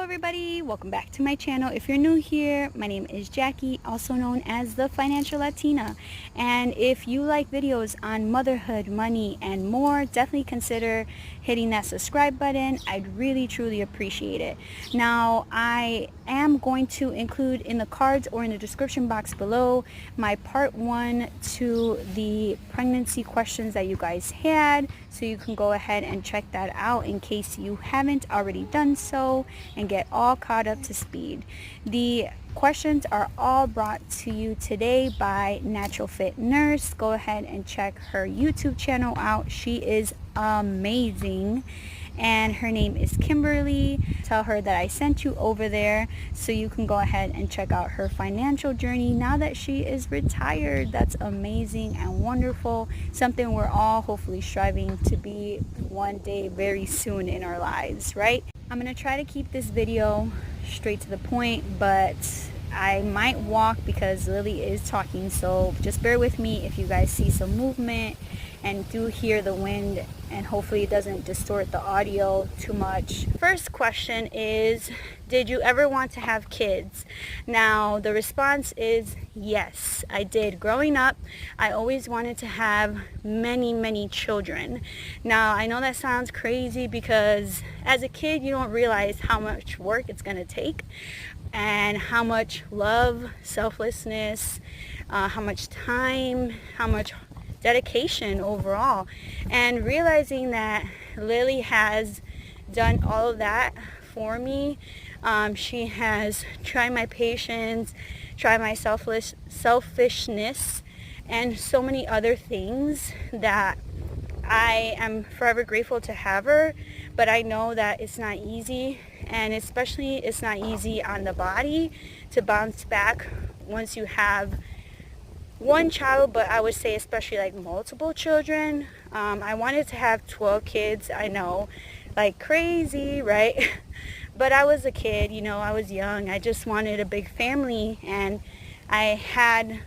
everybody, welcome back to my channel. If you're new here, my name is Jackie, also known as the Financial Latina, and if you like videos on motherhood, money, and more, definitely consider hitting that subscribe button. I'd really truly appreciate it. Now, I am going to include in the cards or in the description box below my part 1 to the pregnancy questions that you guys had, so you can go ahead and check that out in case you haven't already done so and get all caught up to speed. The questions are all brought to you today by Natural Fit Nurse. Go ahead and check her YouTube channel out. She is amazing, and her name is Kimberly. Tell her that I sent you over there so you can go ahead and check out her financial journey now that she is retired. That's amazing and wonderful. Something we're all hopefully striving to be one day very soon in our lives, right? I'm going to try to keep this video straight to the point, but I might walk because Lily is talking, so just bear with me if you guys see some movement and do hear the wind, and hopefully it doesn't distort the audio too much. First question is, did you ever want to have kids? Now, the response is yes, I did. Growing up, I always wanted to have many children. Now, I know that sounds crazy because as a kid, you don't realize how much work it's going to take and how much love, selflessness, how much time, how much dedication overall. And realizing that Lily has done all of that for me. She has tried my patience, tried my selfishness, and so many other things that I am forever grateful to have her. But I know that it's not easy, and especially it's not easy on the body to bounce back once you have one child, but I would say especially like multiple children. I wanted to have 12 kids. I know, like crazy, right? But I was a kid, you know, I was young. I just wanted a big family, and I had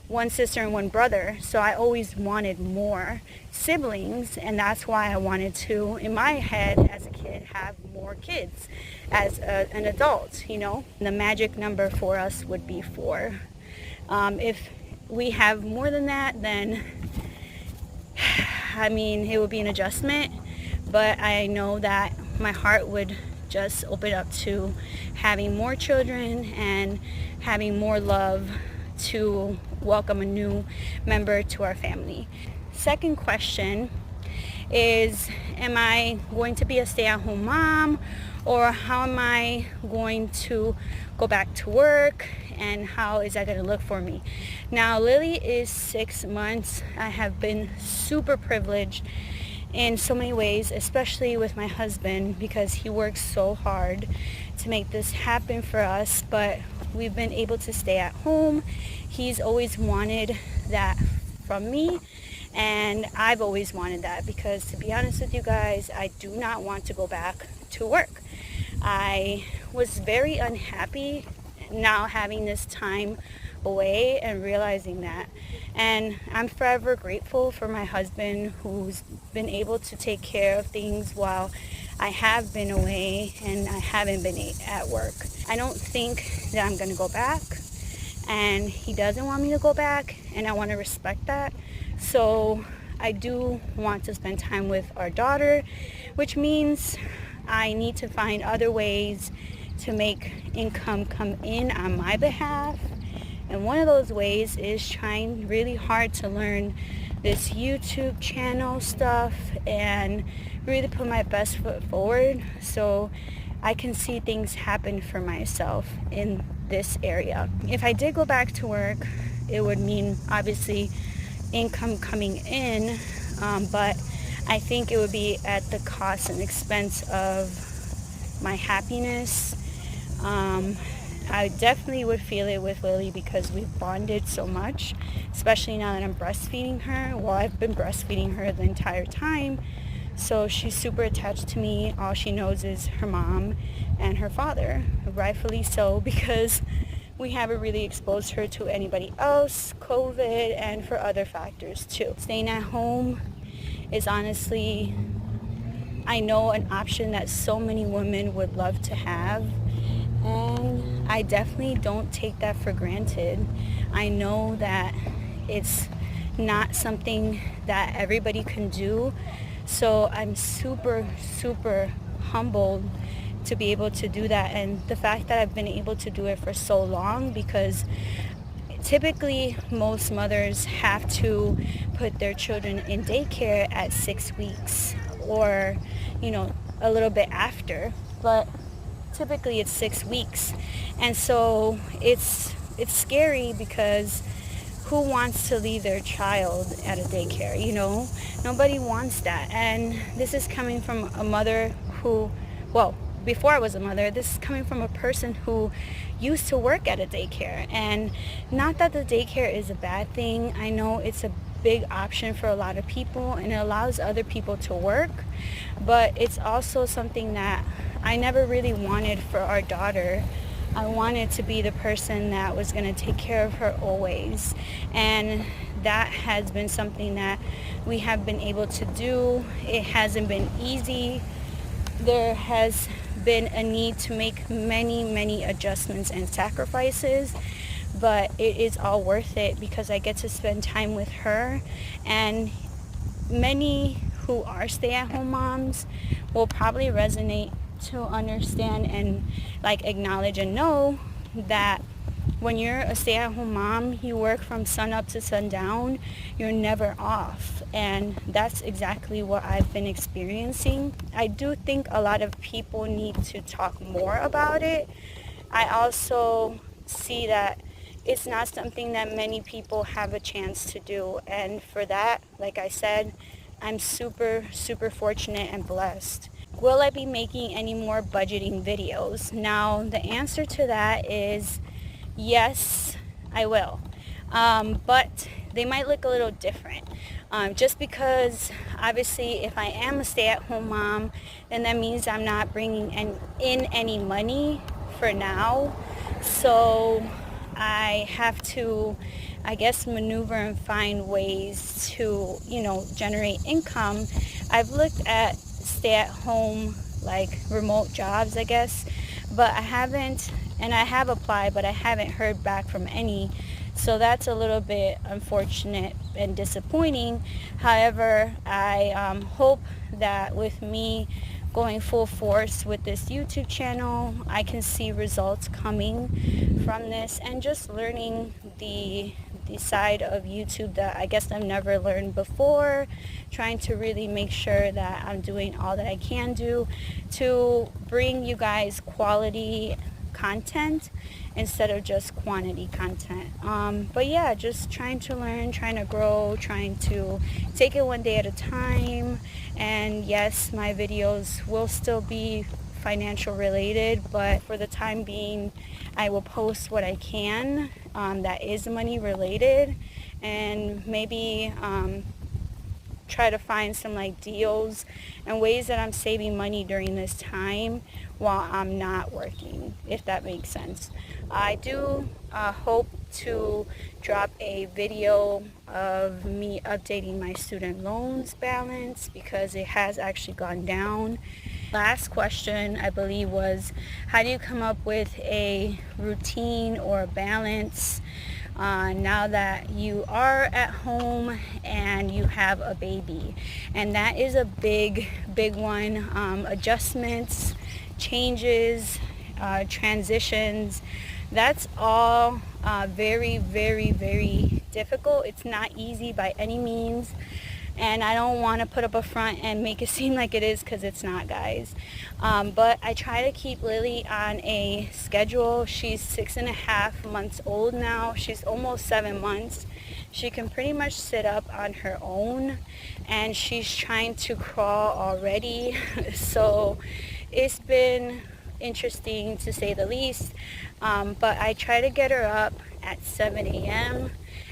one sister and one brother, so I always wanted more siblings, and that's why I wanted to, in my head as a kid, have more kids as an adult, you know. The magic number for us would be 4. If we have more than that, then I mean, it would be an adjustment, but I know that my heart would just open up to having more children and having more love to welcome a new member to our family. Second question is, am I going to be a stay-at-home mom, or how am I going to go back to work, and how is that going to look for me? Now, Lily is 6 months. I have been super privileged in so many ways, especially with my husband, because he works so hard to make this happen for us, but we've been able to stay at home. He's always wanted that from me, and I've always wanted that, because to be honest with you guys, I do not want to go back to work. I was very unhappy now having this time away and realizing that, and I'm forever grateful for my husband, who's been able to take care of things while I have been away and I haven't been at work. I don't think that I'm gonna go back, and he doesn't want me to go back, and I want to respect that. So I do want to spend time with our daughter, which means I need to find other ways to make income come in on my behalf. And one of those ways is trying really hard to learn this YouTube channel stuff and really put my best foot forward so I can see things happen for myself in this area. If I did go back to work, it would mean obviously income coming in, but I think it would be at the cost and expense of my happiness. I definitely would feel it with Lily because we've bonded so much, especially now that I'm breastfeeding her. Well, I've been breastfeeding her the entire time, so she's super attached to me. All she knows is her mom and her father, rightfully so, because we haven't really exposed her to anybody else, COVID, and for other factors too. Staying at home is honestly I know an option that so many women would love to have, and I definitely don't take that for granted. I know that it's not something that everybody can do, so I'm super, super humbled to be able to do that, and the fact that I've been able to do it for so long, because typically most mothers have to put their children in daycare at 6 weeks, or a little bit after, but typically it's 6 weeks. And so it's scary, because who wants to leave their child at a daycare? Nobody wants that. And this is coming from a mother who, well, before I was a mother, this is coming from a person who used to work at a daycare. And not that the daycare is a bad thing. I know it's a big option for a lot of people, and it allows other people to work, but it's also something that I never really wanted for our daughter. I wanted to be the person that was going to take care of her always, and that has been something that we have been able to do. It hasn't been easy. There has been a need to make many adjustments and sacrifices, but it is all worth it, because I get to spend time with her. And many who are stay-at-home moms will probably resonate to understand and acknowledge and know that when you're a stay-at-home mom, you work from sun up to sundown. You're never off, and that's exactly what I've been experiencing. I do think a lot of people need to talk more about it. I also see that it's not something that many people have a chance to do, and for that, like I said, I'm super, super fortunate and blessed. Will I be making any more budgeting videos? Now, the answer to that is yes, I will. But they might look a little different. Just because, obviously, if I am a stay-at-home mom, then that means I'm not bringing in any money for now. So I have to, I guess, maneuver and find ways to, generate income. I've looked at stay-at-home, remote jobs, I guess, but I haven't, and I have applied, but I haven't heard back from any. So that's a little bit unfortunate and disappointing. However, I hope that with me going full force with this YouTube channel, I can see results coming from this, and just learning the side of YouTube that I guess I've never learned before, trying to really make sure that I'm doing all that I can do to bring you guys quality content instead of just quantity content. But yeah, just trying to learn, trying to grow, trying to take it one day at a time. And yes, my videos will still be financial related, but for the time being, I will post what I can that is money related, and maybe try to find some deals and ways that I'm saving money during this time while I'm not working, if that makes sense. I do hope to drop a video of me updating my student loans balance, because it has actually gone down. Last question, I believe, was how do you come up with a routine or a balance now that you are at home and you have a baby? And that is a big one. Adjustments, changes, transitions, that's all very difficult. It's not easy by any means, and I don't want to put up a front and make it seem like it is, because it's not, guys. But I try to keep Lily on a schedule. She's 6.5 months old now. She's almost 7 months. She can pretty much sit up on her own, and she's trying to crawl already. So it's been interesting, to say the least. But I try to get her up at 7 a.m.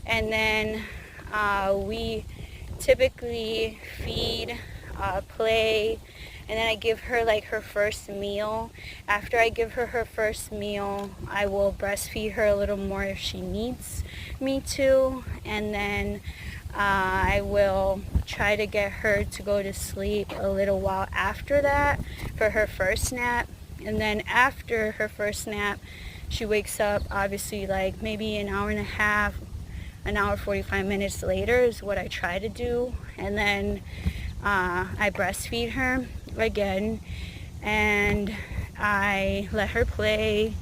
and then we typically feed, play, and then I give her her first meal. After I give her her first meal, I will breastfeed her a little more if she needs me to, and then I will try to get her to go to sleep a little while after that for her first nap. And then after her first nap, she wakes up obviously like maybe an hour and a half, an hour 45 minutes later is what I try to do. And then I breastfeed her again, and I let her play,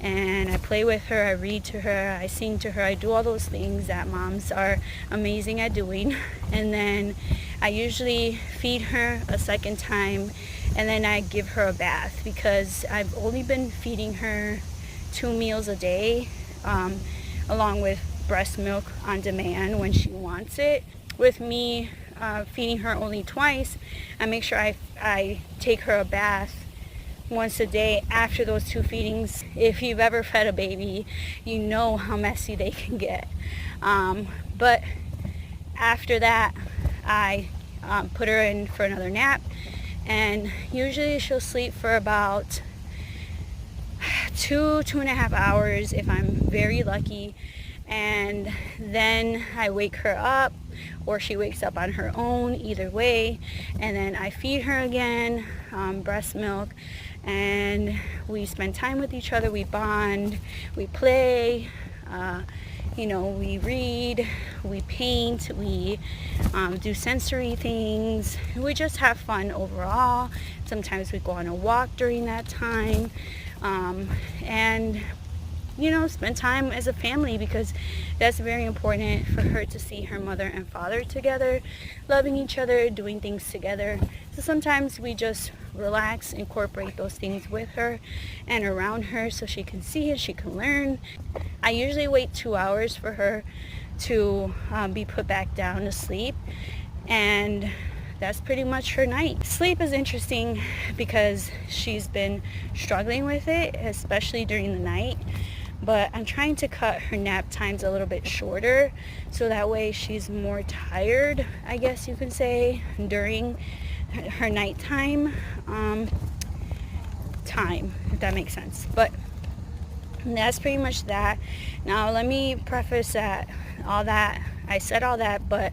and I play with her, I read to her, I sing to her, I do all those things that moms are amazing at doing. And then I usually feed her a second time, and then I give her a bath, because I've only been feeding her 2 meals a day, along with breast milk on demand when she wants it. With me feeding her only twice, I make sure I take her a bath once a day after those 2 feedings. If you've ever fed a baby, you know how messy they can get. But after that, I put her in for another nap, and usually she'll sleep for about 2.5 hours if I'm very lucky. And then I wake her up, or she wakes up on her own, either way, and then I feed her again, breast milk, and we spend time with each other, we bond, we play, we read, we paint, we do sensory things, we just have fun overall. Sometimes we go on a walk during that time, and spend time as a family, because that's very important for her to see her mother and father together, loving each other, doing things together. So sometimes we just relax, incorporate those things with her and around her, so she can see it, she can learn. I usually wait 2 hours for her to be put back down to sleep, and that's pretty much her night. Sleep is interesting because she's been struggling with it, especially during the night. But I'm trying to cut her nap times a little bit shorter, so that way she's more tired, I guess you can say, during her nighttime time, if that makes sense. But that's pretty much that. Now let me preface that I said all that, but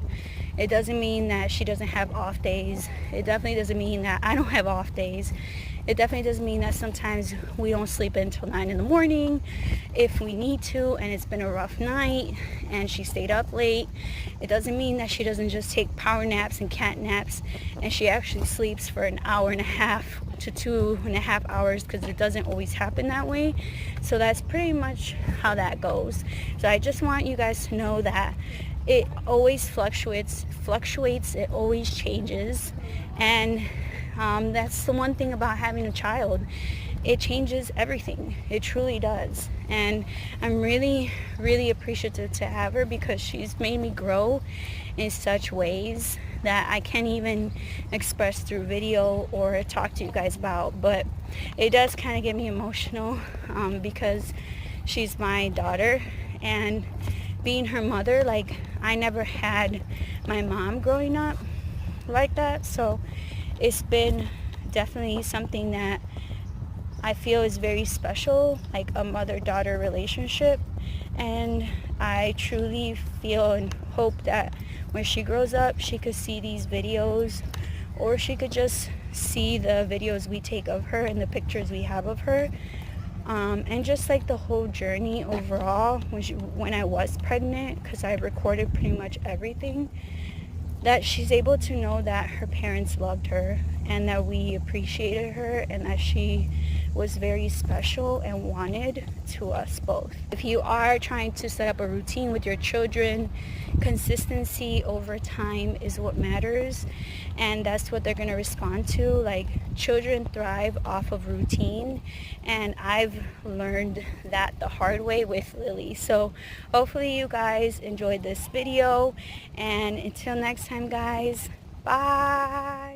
it doesn't mean that she doesn't have off days. It definitely doesn't mean that I don't have off days. It definitely doesn't mean that sometimes we don't sleep until 9 in the morning if we need to, and it's been a rough night and she stayed up late. It doesn't mean that she doesn't just take power naps and cat naps, and she actually sleeps for an hour and a half to 2.5 hours, because it doesn't always happen that way. So that's pretty much how that goes. So I just want you guys to know that it always fluctuates, it always changes. And that's the one thing about having a child. It changes everything. It truly does. And I'm really, really appreciative to have her, because she's made me grow in such ways that I can't even express through video or talk to you guys about. But it does kind of get me emotional, because she's my daughter, and being her mother, like, I never had my mom growing up like that. So it's been definitely something that I feel is very special, like a mother-daughter relationship. And I truly feel and hope that when she grows up, she could see these videos, or she could just see the videos we take of her and the pictures we have of her. And just like the whole journey overall, when I was pregnant, because I recorded pretty much everything, that she's able to know that her parents loved her, and that we appreciated her, and that she was very special and wanted to us both. If you are trying to set up a routine with your children, consistency over time is what matters, and that's what they're going to respond to. Like, children thrive off of routine, and I've learned that the hard way with Lily. So hopefully you guys enjoyed this video, and until next time, guys, bye.